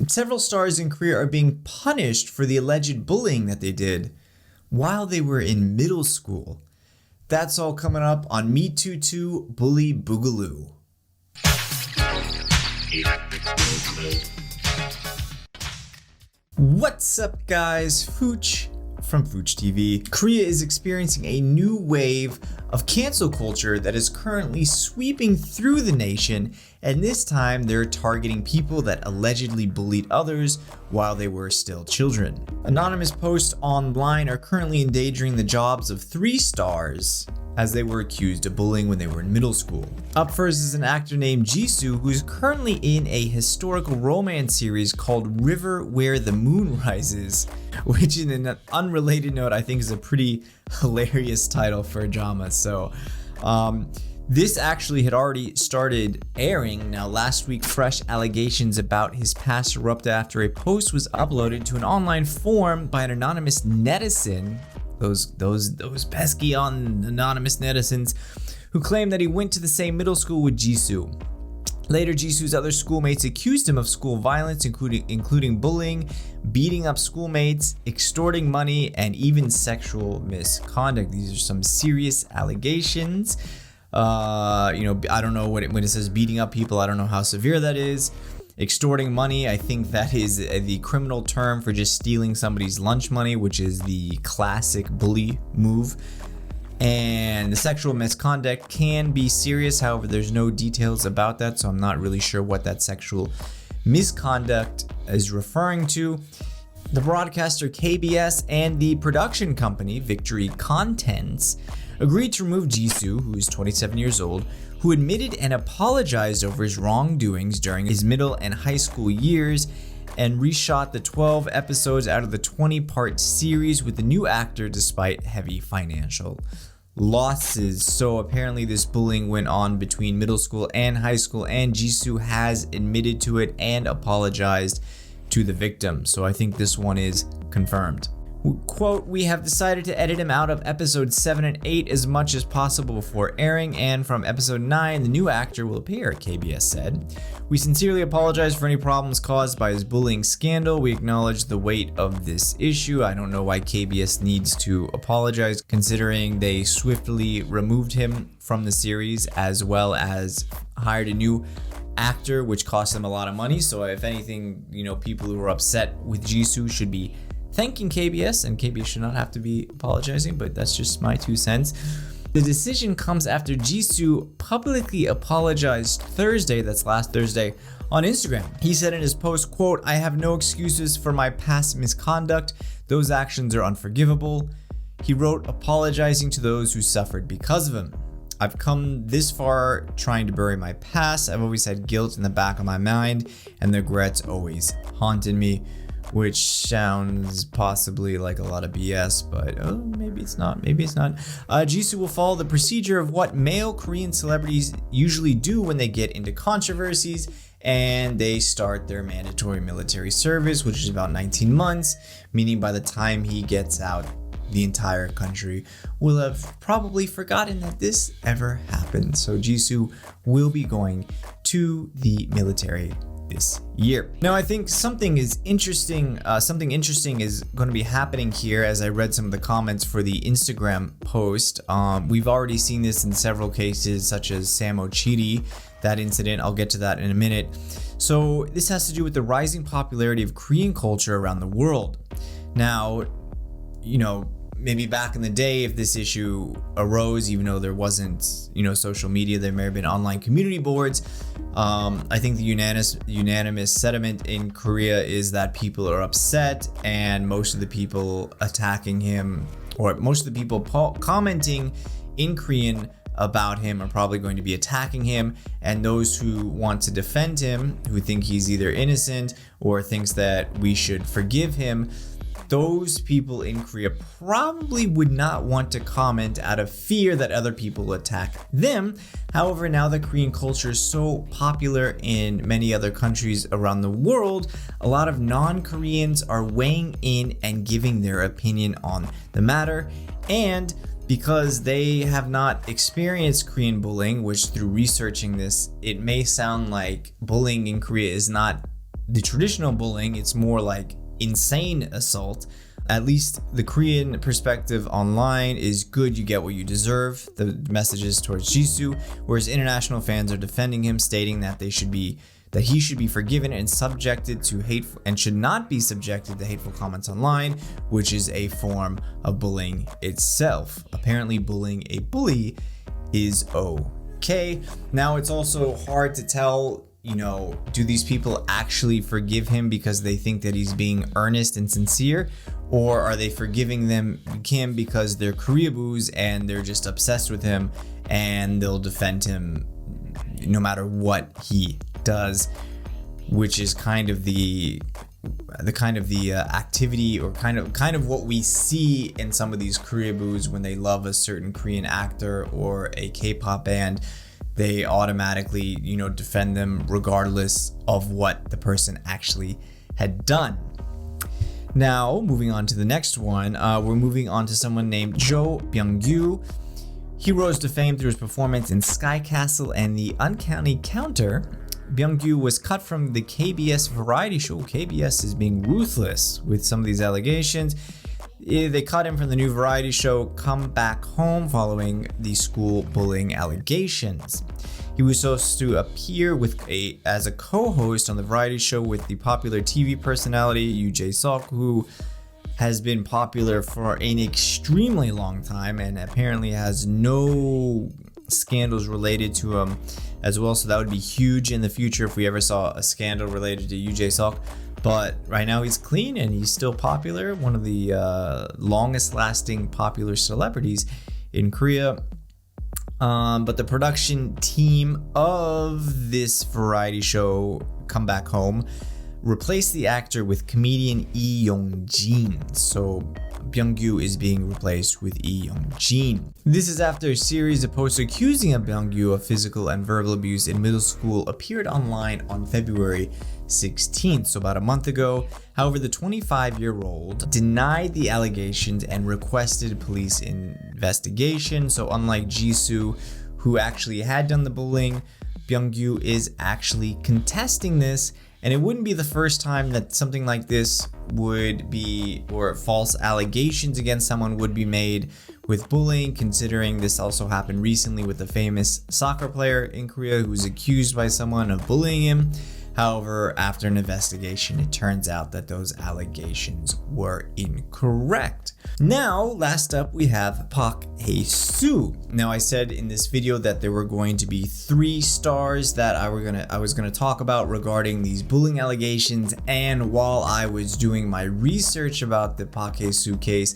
Several stars in Korea are being punished for the alleged bullying that they did while they were in middle school. That's all coming up on Me Too 2 Bully Boogaloo. What's up, guys? Fooch from Fooch TV. Korea is experiencing a new wave of cancel culture that is currently sweeping through the nation, and this time they're targeting people that allegedly bullied others while they were still children. Anonymous posts online are currently endangering the jobs of 3 stars as they were accused of bullying when they were in middle school. Up first is an actor named Jisoo, who is currently in a historical romance series called River Where the Moon Rises, which in an unrelated note I think is a pretty hilarious title for a drama. So this actually had already started airing. Now last week, fresh allegations about his past erupted after a post was uploaded to an online forum by an anonymous netizen. Those pesky anonymous netizens who claimed that he went to the same middle school with Jisoo. Later, Jisoo's other schoolmates accused him of school violence, including bullying, beating up schoolmates, extorting money, and even sexual misconduct. These are some serious allegations. I don't know when it says beating up people, I don't know how severe that is. Extorting money, I think that is the criminal term for just stealing somebody's lunch money, which is the classic bully move. And the sexual misconduct can be serious, however, there's no details about that, so I'm not really sure what that sexual misconduct is referring to. The broadcaster KBS and the production company Victory Contents agreed to remove Jisoo, who is 27 years old, who admitted and apologized over his wrongdoings during his middle and high school years, and reshot the 12 episodes out of the 20-part series with the new actor despite heavy financial losses. So apparently this bullying went on between middle school and high school, and Jisoo has admitted to it and apologized to the victim. So I think this one is confirmed. Quote, "We have decided to edit him out of episodes 7 and 8 as much as possible before airing, and from episode 9, the new actor will appear," KBS said. "We sincerely apologize for any problems caused by his bullying scandal. We acknowledge the weight of this issue." I don't know why KBS needs to apologize, considering they swiftly removed him from the series as well as hired a new actor, which cost them a lot of money. So if anything, people who are upset with Jisoo should be thanking KBS, and KBS should not have to be apologizing, but that's just my 2 cents. The decision comes after Jisoo publicly apologized Thursday, that's last Thursday, on Instagram. He said in his post, quote, "I have no excuses for my past misconduct. Those actions are unforgivable." He wrote, apologizing to those who suffered because of him. "I've come this far trying to bury my past. I've always had guilt in the back of my mind, and the regrets always haunted me," which sounds possibly like a lot of BS, but maybe it's not. Jisoo will follow the procedure of what male Korean celebrities usually do when they get into controversies, and they start their mandatory military service, which is about 19 months, meaning by the time he gets out, the entire country will have probably forgotten that this ever happened. So Jisoo will be going to the military this year. Now, I think something interesting is going to be happening here. As I read some of the comments for the Instagram post, we've already seen this in several cases, such as Sam Ochiri, that incident. I'll get to that in a minute. So this has to do with the rising popularity of Korean culture around the world. Now, maybe back in the day, if this issue arose, even though there wasn't, social media, there may have been online community boards. I think the unanimous sentiment in Korea is that people are upset, and most of the people attacking him, or most of the people commenting in Korean about him, are probably going to be attacking him, and those who want to defend him, who think he's either innocent or thinks that we should forgive him, those people in Korea probably would not want to comment out of fear that other people will attack them. However, now that Korean culture is so popular in many other countries around the world, a lot of non-Koreans are weighing in and giving their opinion on the matter. And because they have not experienced Korean bullying, which through researching this, it may sound like bullying in Korea is not the traditional bullying. It's more like insane assault. At least the Korean perspective online is good, you get what you deserve, the messages towards Jisoo, whereas international fans are defending him, stating that he should be forgiven and subjected to hateful and should not be subjected to hateful comments online, which is a form of bullying itself. Apparently bullying a bully is okay. Now it's also hard to tell, do these people actually forgive him because they think that he's being earnest and sincere, or are they forgiving him because they're Koreaboos and they're just obsessed with him and they'll defend him no matter what he does, which is kind of the activity, or kind of what we see in some of these Koreaboos when they love a certain Korean actor or a K-pop band. They automatically, defend them regardless of what the person actually had done. Now, moving on to the next one, we're moving on to someone named Byung-gyu. He rose to fame through his performance in Skycastle and the Uncanny Counter. Byung-gyu was cut from the KBS variety show. KBS is being ruthless with some of these allegations. They cut him from the new variety show Come Back Home following the school bullying allegations. He was supposed to appear as a co-host on the variety show with the popular TV personality Yoo Jae-suk, who has been popular for an extremely long time and apparently has no scandals related to him as well. So that would be huge in the future if we ever saw a scandal related to Yoo Jae-suk. But right now he's clean and he's still popular, one of the longest lasting popular celebrities in Korea. But the production team of this variety show, Come Back Home, replaced the actor with comedian Lee Young-jin. So Byung-gyu is being replaced with Lee Young-jin. This is after a series of posts accusing Byung-gyu of physical and verbal abuse in middle school appeared online on February 16th, so about a month ago. However, the 25-year-old denied the allegations and requested police investigation. So unlike Jisoo, who actually had done the bullying, Byung-gyu is actually contesting this. And it wouldn't be the first time that something like this would be, or false allegations against someone would be made with bullying, considering this also happened recently with a famous soccer player in Korea who was accused by someone of bullying him. However, after an investigation, it turns out that those allegations were incorrect. Now, last up, we have Park Hye-soo. Now, I said in this video that there were going to be 3 stars that I was gonna talk about regarding these bullying allegations. And while I was doing my research about the Park Hye-soo case,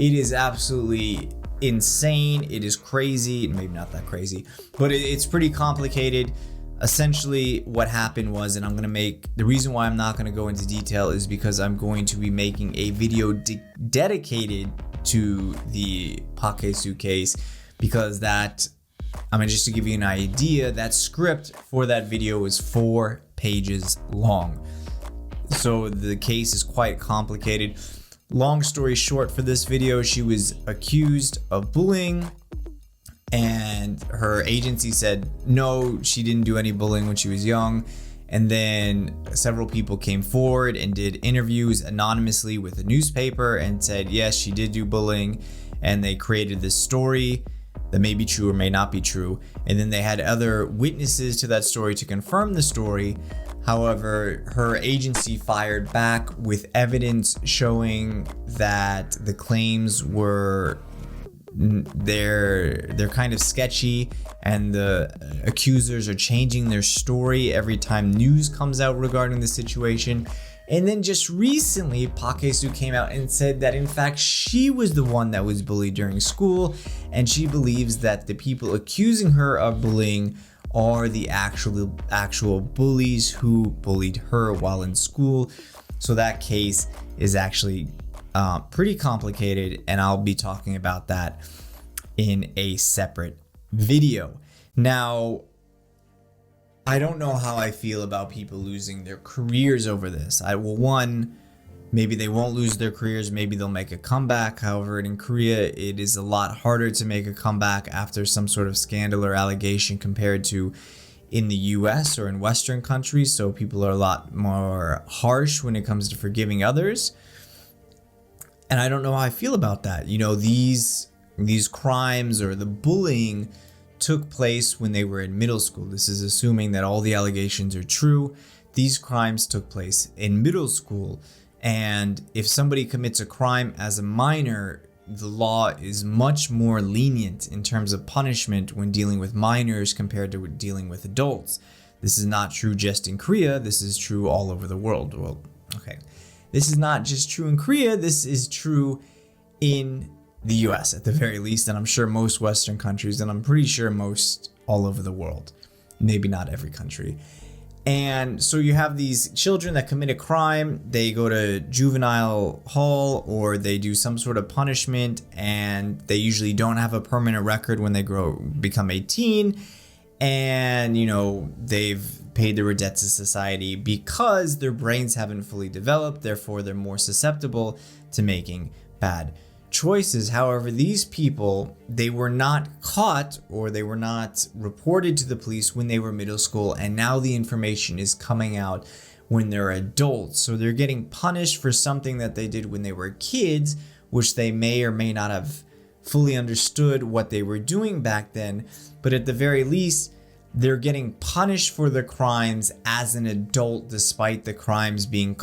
it is absolutely insane. It is crazy. Maybe not that crazy, but it's pretty complicated. Essentially what happened was, and the reason why I'm not going to go into detail is because I'm going to be making a video dedicated to the Park Hye-soo case, because just to give you an idea, that script for that video is 4 pages long. So the case is quite complicated. Long story short, for this video, she was accused of bullying, and her agency said no, she didn't do any bullying when she was young. And then several people came forward and did interviews anonymously with a newspaper and said yes, she did do bullying, and they created this story that may be true or may not be true. And then they had other witnesses to that story to confirm the story. However, her agency fired back with evidence showing that the claims were they're kind of sketchy, and the accusers are changing their story every time news comes out regarding the situation. And then just recently, Park Hye-soo came out and said that in fact she was the one that was bullied during school, and she believes that the people accusing her of bullying are the actual bullies who bullied her while in school. So that case is actually pretty complicated, and I'll be talking about that in a separate video. Now, I don't know how I feel about people losing their careers over this. Maybe they won't lose their careers, maybe they'll make a comeback. However, in Korea, it is a lot harder to make a comeback after some sort of scandal or allegation compared to in the US or in Western countries, so people are a lot more harsh when it comes to forgiving others. And I don't know how I feel about that. You know, these crimes or the bullying took place when they were in middle school. This is assuming that all the allegations are true. These crimes took place in middle school. And if somebody commits a crime as a minor, the law is much more lenient in terms of punishment when dealing with minors compared to dealing with adults. This is not true just in Korea. This is true all over the world. Well, okay. This is not just true in Korea. This is true in the US at the very least. And I'm sure most Western countries, and I'm pretty sure most all over the world. Maybe not every country. And so you have these children that commit a crime, they go to juvenile hall or they do some sort of punishment, and they usually don't have a permanent record when they become 18. And, you know, they've paid their debt to society because their brains haven't fully developed. Therefore, they're more susceptible to making bad choices. However, these people, they were not caught or they were not reported to the police when they were middle school, and now the information is coming out when they're adults. So they're getting punished for something that they did when they were kids, which they may or may not have fully understood what they were doing back then. But at the very least, they're getting punished for the crimes as an adult, despite the crimes being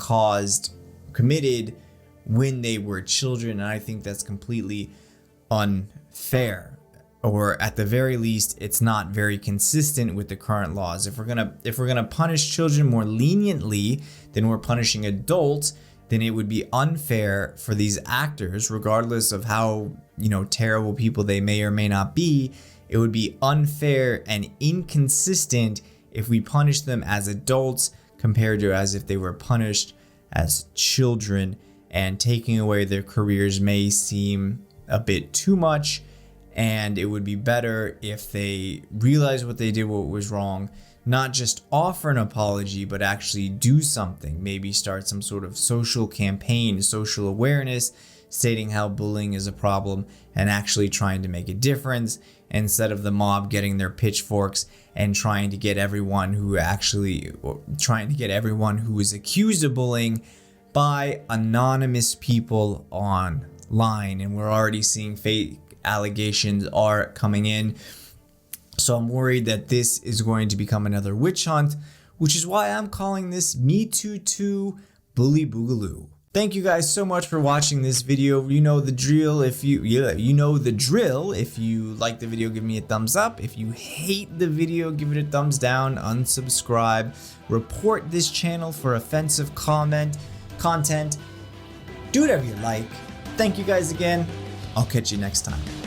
committed when they were children. And I think that's completely unfair, or at the very least, it's not very consistent with the current laws. If we're gonna punish children more leniently than we're punishing adults, then it would be unfair for these actors, regardless of how, you know, terrible people they may or may not be. It would be unfair and inconsistent if we punish them as adults compared to as if they were punished as children. And taking away their careers may seem a bit too much, and it would be better if they realize what they did, what was wrong, not just offer an apology, but actually do something. Maybe start some sort of social campaign, social awareness, stating how bullying is a problem and actually trying to make a difference, instead of the mob getting their pitchforks and trying to get everyone who is accused of bullying by anonymous people online. And we're already seeing fake allegations are coming in. So I'm worried that this is going to become another witch hunt, which is why I'm calling this Me Too 2 Bully Boogaloo. Thank you guys so much for watching this video. You know the drill. If you like the video, give me a thumbs up. If you hate the video, give it a thumbs down, unsubscribe, report this channel for offensive content. Do whatever you like. Thank you guys again. I'll catch you next time.